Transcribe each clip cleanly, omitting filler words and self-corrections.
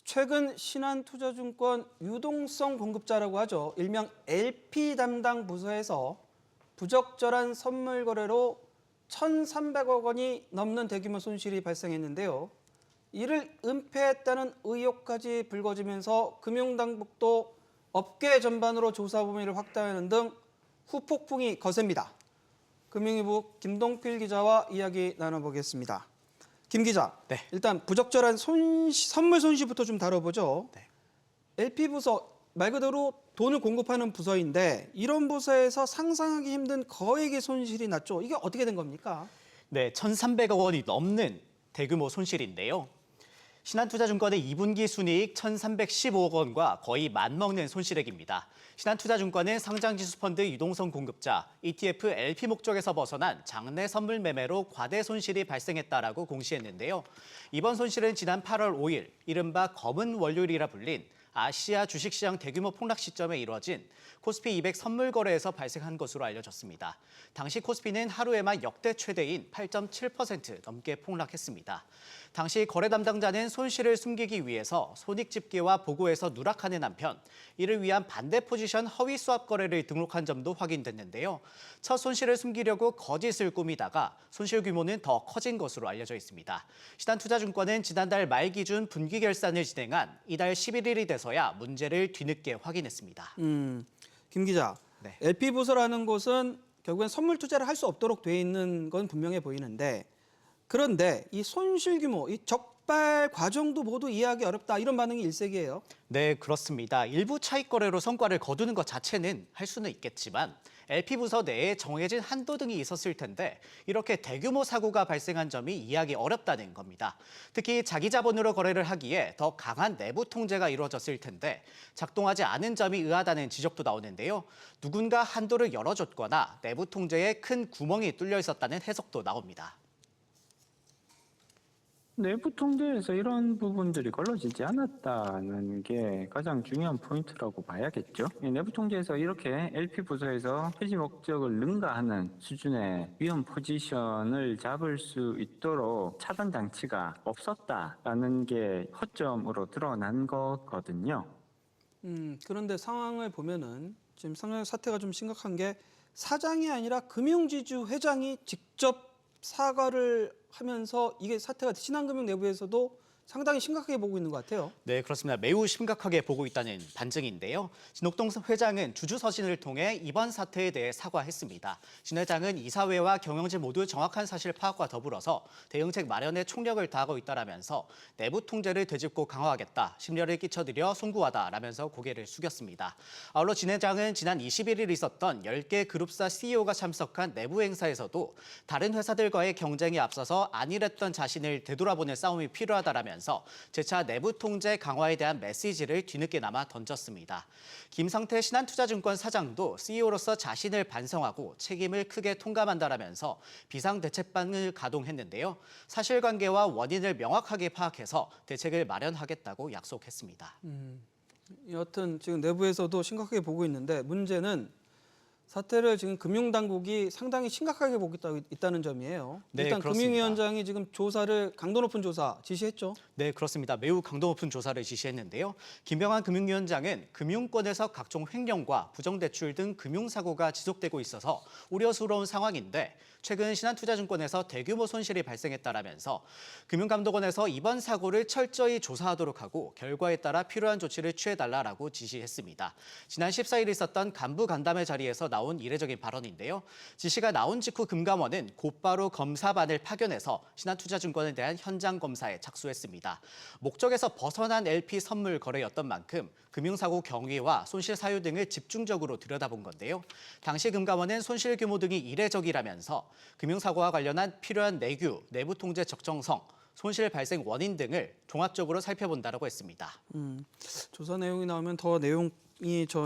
최근 신한투자증권 유동성 공급자라고 하죠. 일명 LP 담당 부서에서 부적절한 선물 거래로 1,300억 원이 넘는 대규모 손실이 발생했는데요. 이를 은폐했다는 의혹까지 불거지면서 금융당국도 업계 전반으로 조사 범위를 확대하는 등 후폭풍이 거셉니다. 금융위부 김동필 기자와 이야기 나눠보겠습니다. 김 기자, 네. 일단 부적절한 선물 손실부터 좀 다뤄보죠. 네. LP 부서, 말 그대로 돈을 공급하는 부서인데 이런 부서에서 상상하기 힘든 거액의 손실이 났죠. 이게 어떻게 된 겁니까? 네, 1,300억 원이 넘는 대규모 손실인데요. 신한투자증권의 2분기 순이익 1,315억 원과 거의 맞먹는 손실액입니다. 신한투자증권은 상장지수펀드 유동성 공급자 ETF LP 목적에서 벗어난 장내 선물 매매로 과대 손실이 발생했다라고 공시했는데요. 이번 손실은 지난 8월 5일 이른바 검은 월요일이라 불린 아시아 주식시장 대규모 폭락 시점에 이뤄진 코스피 200 선물 거래에서 발생한 것으로 알려졌습니다. 당시 코스피는 하루에만 역대 최대인 8.7% 넘게 폭락했습니다. 당시 거래 담당자는 손실을 숨기기 위해서 손익 집계와 보고에서 누락하는 한편 이를 위한 반대 포지션 허위 수합 거래를 등록한 점도 확인됐는데요. 첫 손실을 숨기려고 거짓을 꾸미다가 손실 규모는 더 커진 것으로 알려져 있습니다. 신한투자증권은 지난달 말 기준 분기 결산을 진행한 이달 11일이 돼서야 문제를 뒤늦게 확인했습니다. 김 기자, 네. LP 부서라는 곳은 결국엔 선물 투자를 할 수 없도록 돼 있는 건 분명해 보이는데 그런데 이 손실 규모, 이 적발 과정도 모두 이해하기 어렵다 이런 반응이 일색이에요. 네, 그렇습니다. 일부 차익 거래로 성과를 거두는 것 자체는 할 수는 있겠지만 LP 부서 내에 정해진 한도 등이 있었을 텐데 이렇게 대규모 사고가 발생한 점이 이해하기 어렵다는 겁니다. 특히 자기 자본으로 거래를 하기에 더 강한 내부 통제가 이루어졌을 텐데 작동하지 않은 점이 의아하다는 지적도 나오는데요. 누군가 한도를 열어줬거나 내부 통제에 큰 구멍이 뚫려 있었다는 해석도 나옵니다. 내부 통제에서 이런 부분들이 걸러지지 않았다는 게 가장 중요한 포인트라고 봐야겠죠. 내부 통제에서 이렇게 LP 부서에서 해지 목적을 능가하는 수준의 위험 포지션을 잡을 수 있도록 차단 장치가 없었다라는 게 허점으로 드러난 거거든요. 그런데 상황을 보면은 지금 상황 사태가 좀 심각한 게 사장이 아니라 금융지주 회장이 직접 사과를 하면서 이게 사태가 신한금융 내부에서도 상당히 심각하게 보고 있는 것 같아요. 네, 그렇습니다. 매우 심각하게 보고 있다는 반증인데요. 진옥동 회장은 주주서신을 통해 이번 사태에 대해 사과했습니다. 진 회장은 이사회와 경영진 모두 정확한 사실 파악과 더불어서 대응책 마련에 총력을 다하고 있다라면서 내부 통제를 되짚고 강화하겠다, 심려를 끼쳐드려 송구하다라면서 고개를 숙였습니다. 아울러 진 회장은 지난 21일 있었던 10개 그룹사 CEO가 참석한 내부 행사에서도 다른 회사들과의 경쟁에 앞서서 안일했던 자신을 되돌아보는 싸움이 필요하다라며 재차 내부 통제 강화에 대한 메시지를 뒤늦게나마 던졌습니다. 김성태 신한투자증권 사장도 CEO로서 자신을 반성하고 책임을 크게 통감한다라면서 비상대책반을 가동했는데요. 사실관계와 원인을 명확하게 파악해서 대책을 마련하겠다고 약속했습니다. 여하튼 지금 내부에서도 심각하게 보고 있는데 문제는 사태를 지금 금융당국이 상당히 심각하게 보고 있다는 점이에요. 네, 일단 그렇습니다. 금융위원장이 지금 조사를 강도 높은 조사 지시했죠. 네, 그렇습니다. 매우 강도 높은 조사를 지시했는데요. 김병환 금융위원장은 금융권에서 각종 횡령과 부정대출 등 금융사고가 지속되고 있어서 우려스러운 상황인데 최근 신한투자증권에서 대규모 손실이 발생했다라면서 금융감독원에서 이번 사고를 철저히 조사하도록 하고 결과에 따라 필요한 조치를 취해달라고 지시했습니다. 지난 14일 있었던 간부 간담회 자리에서 나온 이례적인 발언인데요. 지시가 나온 직후 금감원은 곧바로 검사반을 파견해서 신한투자증권에 대한 현장 검사에 착수했습니다. 목적에서 벗어난 LP 선물 거래였던 만큼 금융사고 경위와 손실 사유 등을 집중적으로 들여다본 건데요. 당시 금감원은 손실 규모 등이 이례적이라면서 금융사고와 관련한 필요한 내규, 내부 통제 적정성, 손실 발생 원인 등을 종합적으로 살펴본다고 했습니다. 조사 내용이 나오면 더 내용이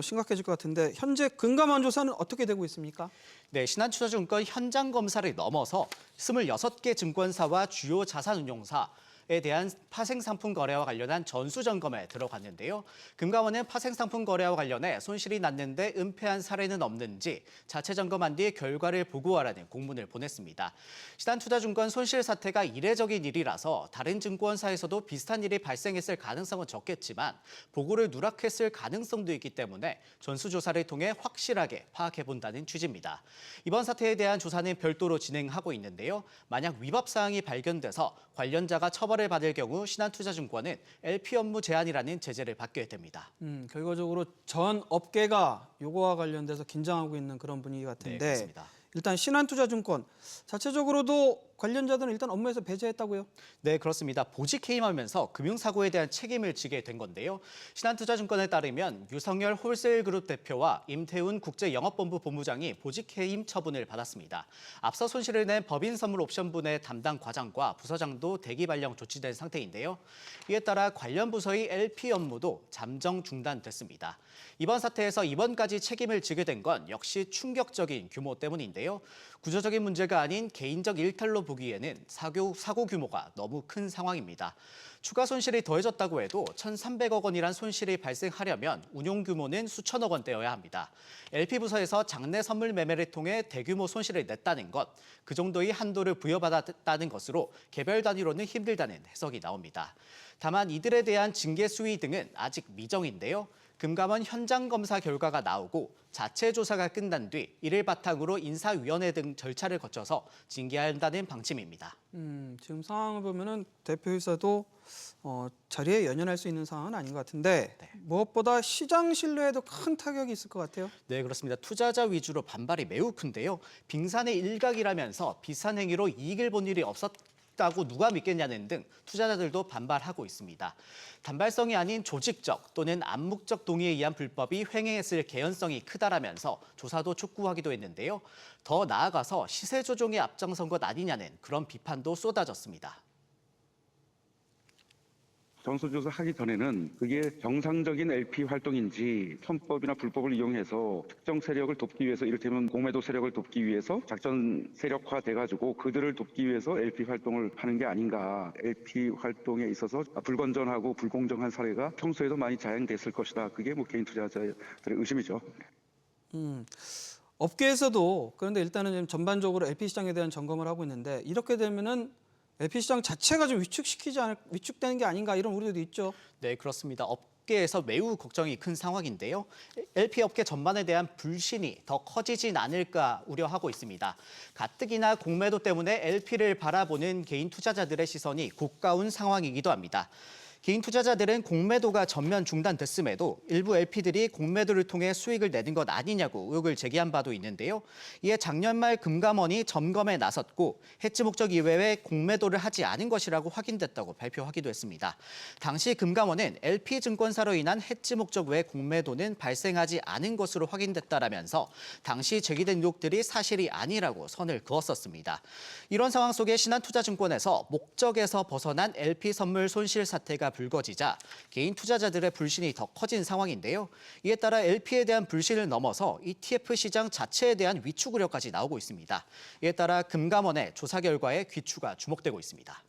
심각해질 것 같은데 현재 금감원 조사는 어떻게 되고 있습니까? 네, 신한투자증권 현장 검사를 넘어서 26개 증권사와 주요 자산운용사, 대한 파생 상품 거래와 관련한 전수 점검에 들어갔는데요. 금감원은 파생 상품 거래와 관련해 손실이 났는데 은폐한 사례는 없는지 자체 점검한 뒤 결과를 보고하라는 공문을 보냈습니다. 신한투자증권 손실 사태가 이례적인 일이라서 다른 증권사에서도 비슷한 일이 발생했을 가능성은 적겠지만 보고를 누락했을 가능성도 있기 때문에 전수조사를 통해 확실하게 파악해본다는 취지입니다. 이번 사태에 대한 조사는 별도로 진행하고 있는데요. 만약 위법 사항이 발견돼서 관련자가 처벌을 받을 경우 신한투자증권은 LP 업무 제한이라는 제재를 받게 됩니다. 결과적으로 전 업계가 요거와 관련돼서 긴장하고 있는 그런 분위기 네, 같은데 그렇습니다. 일단 신한투자증권 자체적으로도 관련자들은 일단 업무에서 배제했다고요? 네, 그렇습니다. 보직 해임하면서 금융사고에 대한 책임을 지게 된 건데요. 신한투자증권에 따르면 유성열 홀세일그룹 대표와 임태훈 국제영업본부 본부장이 보직 해임 처분을 받았습니다. 앞서 손실을 낸 법인선물옵션분의 담당 과장과 부서장도 대기 발령 조치된 상태인데요. 이에 따라 관련 부서의 LP 업무도 잠정 중단됐습니다. 이번 사태에서 이번까지 책임을 지게 된 건 역시 충격적인 규모 때문인데요. 구조적인 문제가 아닌 개인적 일탈로 보기에는 사고 규모가 너무 큰 상황입니다. 추가 손실이 더해졌다고 해도 1,300억 원이란 손실이 발생하려면 운용 규모는 수천억 원대여야 합니다. LP부서에서 장내 선물 매매를 통해 대규모 손실을 냈다는 것, 그 정도의 한도를 부여받았다는 것으로 개별 단위로는 힘들다는 해석이 나옵니다. 다만 이들에 대한 징계 수위 등은 아직 미정인데요. 금감원 현장 검사 결과가 나오고 자체 조사가 끝난 뒤 이를 바탕으로 인사위원회 등 절차를 거쳐서 징계한다는 방침입니다. 지금 상황을 보면은 대표이사도 자리에 연연할 수 있는 상황은 아닌 것 같은데 무엇보다 시장 신뢰에도 큰 타격이 있을 것 같아요. 네, 그렇습니다. 투자자 위주로 반발이 매우 큰데요. 빙산의 일각이라면서 비싼 행위로 이익을 본 일이 없었다고 누가 믿겠냐는 등 투자자들도 반발하고 있습니다. 단발성이 아닌 조직적 또는 암묵적 동의에 의한 불법이 횡행했을 개연성이 크다라면서 조사도 촉구하기도 했는데요. 더 나아가서 시세 조종에 앞장선 것 아니냐는 그런 비판도 쏟아졌습니다. 전수조사 하기 전에는 그게 정상적인 LP 활동인지 편법이나 불법을 이용해서 특정 세력을 돕기 위해서 이를테면 공매도 세력을 돕기 위해서 작전 세력화돼가지고 그들을 돕기 위해서 LP 활동을 하는 게 아닌가. LP 활동에 있어서 불건전하고 불공정한 사례가 평소에도 많이 자행됐을 것이다. 그게 뭐 개인 투자자들의 의심이죠. 업계에서도 그런데 일단은 지금 전반적으로 LP 시장에 대한 점검을 하고 있는데 이렇게 되면은 LP 시장 자체가 좀 위축되는 게 아닌가 이런 우려도 있죠. 네, 그렇습니다. 업계에서 매우 걱정이 큰 상황인데요. LP 업계 전반에 대한 불신이 더 커지진 않을까 우려하고 있습니다. 가뜩이나 공매도 때문에 LP를 바라보는 개인 투자자들의 시선이 고가운 상황이기도 합니다. 개인 투자자들은 공매도가 전면 중단됐음에도 일부 LP들이 공매도를 통해 수익을 내는 것 아니냐고 의혹을 제기한 바도 있는데요. 이에 작년 말 금감원이 점검에 나섰고 해지 목적 이외에 공매도를 하지 않은 것이라고 확인됐다고 발표하기도 했습니다. 당시 금감원은 LP 증권사로 인한 해지 목적 외 공매도는 발생하지 않은 것으로 확인됐다라면서 당시 제기된 의혹들이 사실이 아니라고 선을 그었었습니다. 이런 상황 속에 신한투자증권에서 목적에서 벗어난 LP 선물 손실 사태가 불거지자 개인 투자자들의 불신이 더 커진 상황인데요. 이에 따라 LP에 대한 불신을 넘어서 ETF 시장 자체에 대한 위축 우려까지 나오고 있습니다. 이에 따라 금감원의 조사 결과에 귀추가 주목되고 있습니다.